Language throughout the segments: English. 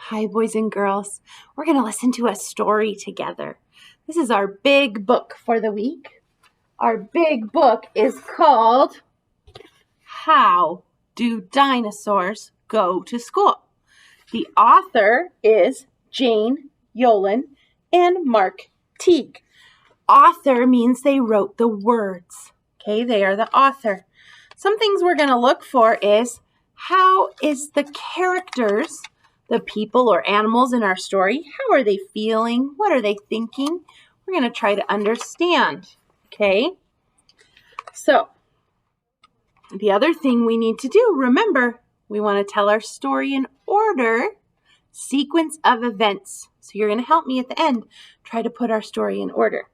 Hi, boys and girls. We're going to listen to a story together. This is our big book for the week. Our big book is called How Do Dinosaurs Go to School? The author is Jane Yolen and Mark Teague. Author means they wrote the words. Okay, they are the author. Some things we're going to look for is how is the characters, the people or animals in our story, how are they feeling? What are they thinking? We're going to try to understand. Okay, so the other thing we need to do, remember, we want to tell our story in order, sequence of events. So you're going to help me at the end try to put our story in order.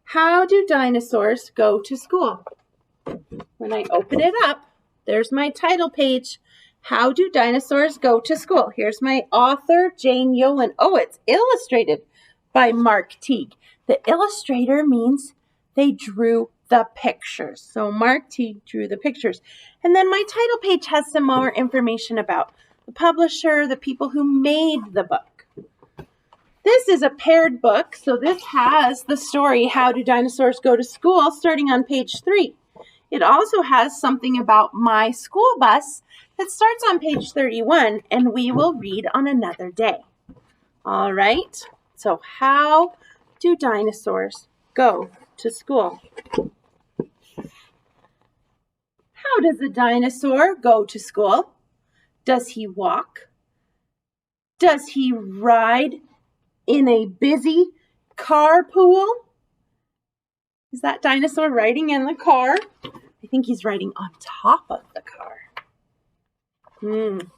How do dinosaurs go to school? When I open it up, there's my title page. How do dinosaurs go to school? Here's my author, Jane Yolen. Oh, it's illustrated by Mark Teague. The illustrator means they drew the pictures. So Mark Teague drew the pictures. And then my title page has some more information about the publisher, the people who made the book. This is a paired book, so this has the story, How Do Dinosaurs Go to School, starting on page 3. It also has something about my school bus that starts on page 31, and we will read on another day. All right, so how do dinosaurs go to school? How does a dinosaur go to school? Does he walk? Does he ride in a busy carpool? Is that dinosaur riding in the car? I think he's riding on top of the car.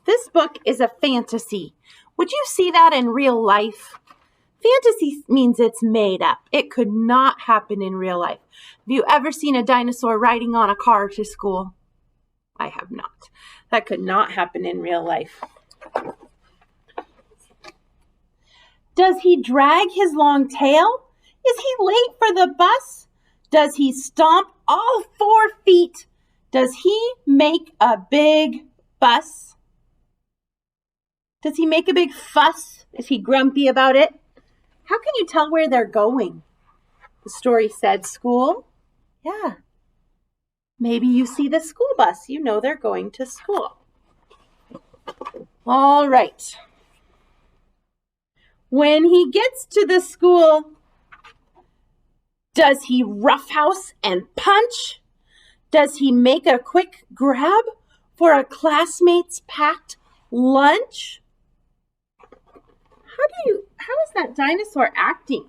This book is a fantasy. Would you see that in real life? Fantasy means it's made up. It could not happen in real life. Have you ever seen a dinosaur riding on a car to school? I have not. That could not happen in real life. Does he drag his long tail? Is he late for the bus? Does he stomp all 4 feet? Does he make a big fuss? Does he make a big fuss? Is he grumpy about it? How can you tell where they're going? The story said school. Yeah. Maybe you see the school bus. You know they're going to school. All right. When he gets to the school, does he roughhouse and punch? Does he make a quick grab for a classmate's packed lunch? How is that dinosaur acting?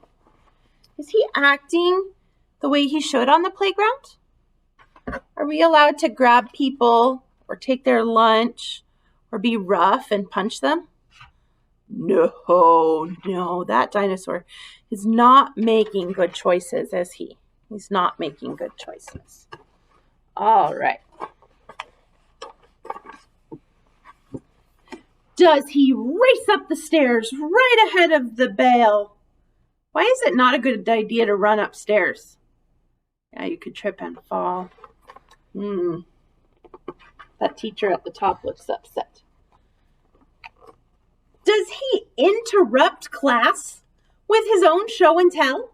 Is he acting the way he should on the playground? Are we allowed to grab people or take their lunch or be rough and punch them? No, that dinosaur is not making good choices, is he? He's not making good choices. All right. Does he race up the stairs right ahead of the bell? Why is it not a good idea to run upstairs? Yeah, you could trip and fall. That teacher at the top looks upset. Does he interrupt class with his own show and tell?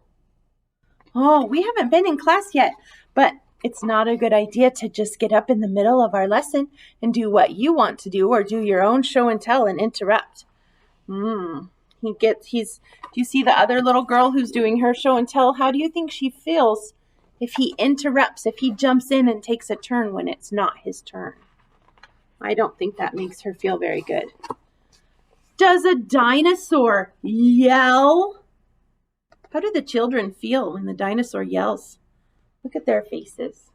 Oh, we haven't been in class yet, but it's not a good idea to just get up in the middle of our lesson and do what you want to do or do your own show and tell and interrupt. Do you see the other little girl who's doing her show and tell? How do you think she feels if he interrupts, if he jumps in and takes a turn when it's not his turn? I don't think that makes her feel very good. Does a dinosaur yell? How do the children feel when the dinosaur yells? Look at their faces.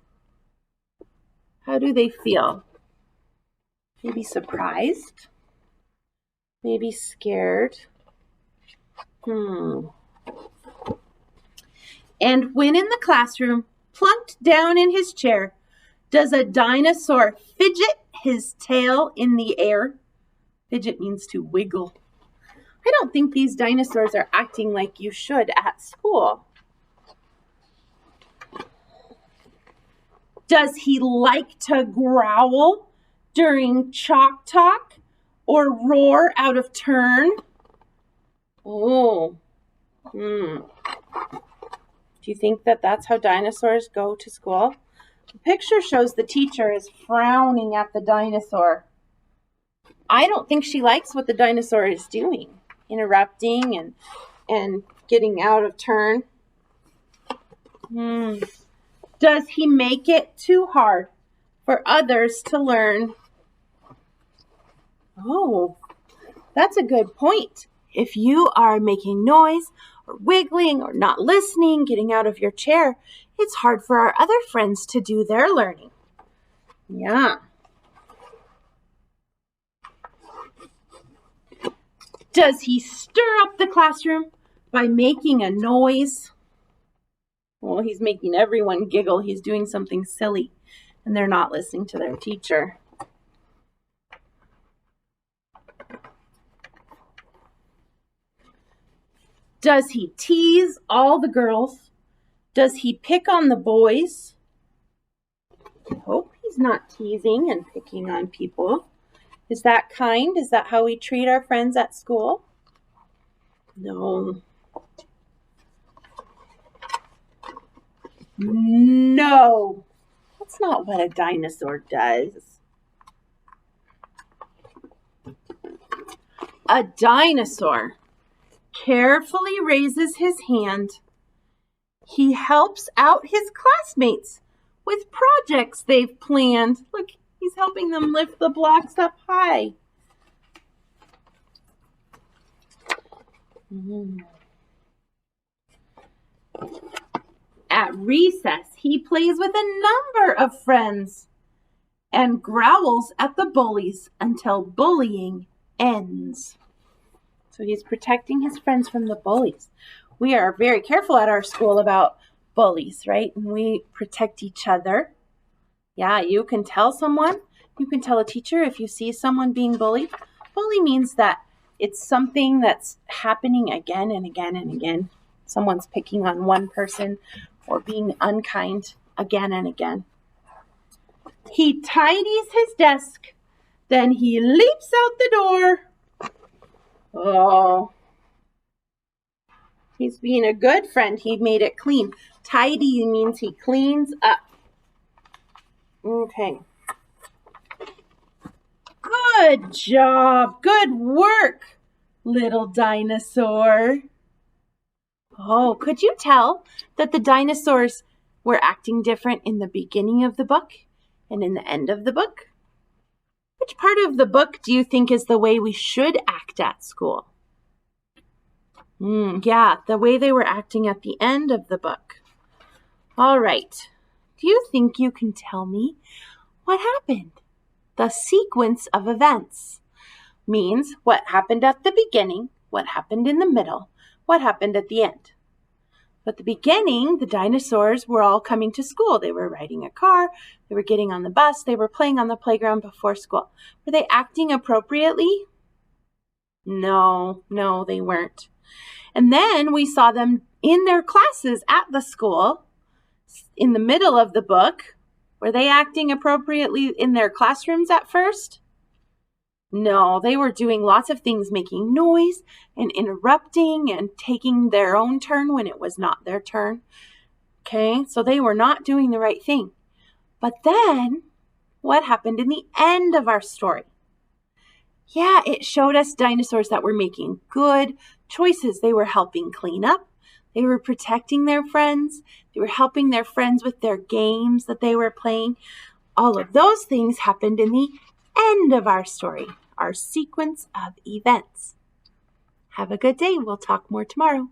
How do they feel? Maybe surprised? Maybe scared? And when in the classroom, plunked down in his chair, does a dinosaur fidget his tail in the air? Fidget means to wiggle. I don't think these dinosaurs are acting like you should at school. Does he like to growl during chalk talk? or roar out of turn? Oh, Do you think that that's how dinosaurs go to school? The picture shows the teacher is frowning at the dinosaur. I don't think she likes what the dinosaur is doing, interrupting and getting out of turn. Does he make it too hard for others to learn? Oh, that's a good point. If you are making noise or wiggling or not listening, getting out of your chair, it's hard for our other friends to do their learning. Yeah. Does he stir up the classroom by making a noise? Well, he's making everyone giggle. He's doing something silly, and they're not listening to their teacher. Does he tease all the girls? Does he pick on the boys? I hope he's not teasing and picking on people. Is that kind? Is that how we treat our friends at school? No. No. That's not what a dinosaur does. A dinosaur carefully raises his hand. He helps out his classmates with projects they've planned. Look, he's helping them lift the blocks up high. At recess, he plays with a number of friends and growls at the bullies until bullying ends. So he's protecting his friends from the bullies. We are very careful at our school about bullies, right? And we protect each other. Yeah, you can tell someone, you can tell a teacher if you see someone being bullied. Bully means that it's something that's happening again and again and again. Someone's picking on one person or being unkind again and again. He tidies his desk, then he leaps out the door. Oh, he's being a good friend. He made it clean. Tidy means he cleans up. Okay. Good job. Good work, little dinosaur. Oh, could you tell that the dinosaurs were acting different in the beginning of the book and in the end of the book? Which part of the book do you think is the way we should act at school? Yeah, the way they were acting at the end of the book. All right. Do you think you can tell me what happened? The sequence of events means what happened at the beginning, what happened in the middle, what happened at the end. At the beginning, the dinosaurs were all coming to school. They were riding a car, they were getting on the bus, they were playing on the playground before school. Were they acting appropriately? No, they weren't. And then we saw them in their classes at the school in the middle of the book. Were they acting appropriately in their classrooms at first? No, they were doing lots of things, making noise and interrupting and taking their own turn when it was not their turn. Okay, so they were not doing the right thing. But then, what happened in the end of our story? Yeah, it showed us dinosaurs that were making good choices. They were helping clean up. They were protecting their friends. They were helping their friends with their games that they were playing. All of those things happened in the end of our story, our sequence of events. Have a good day. We'll talk more tomorrow.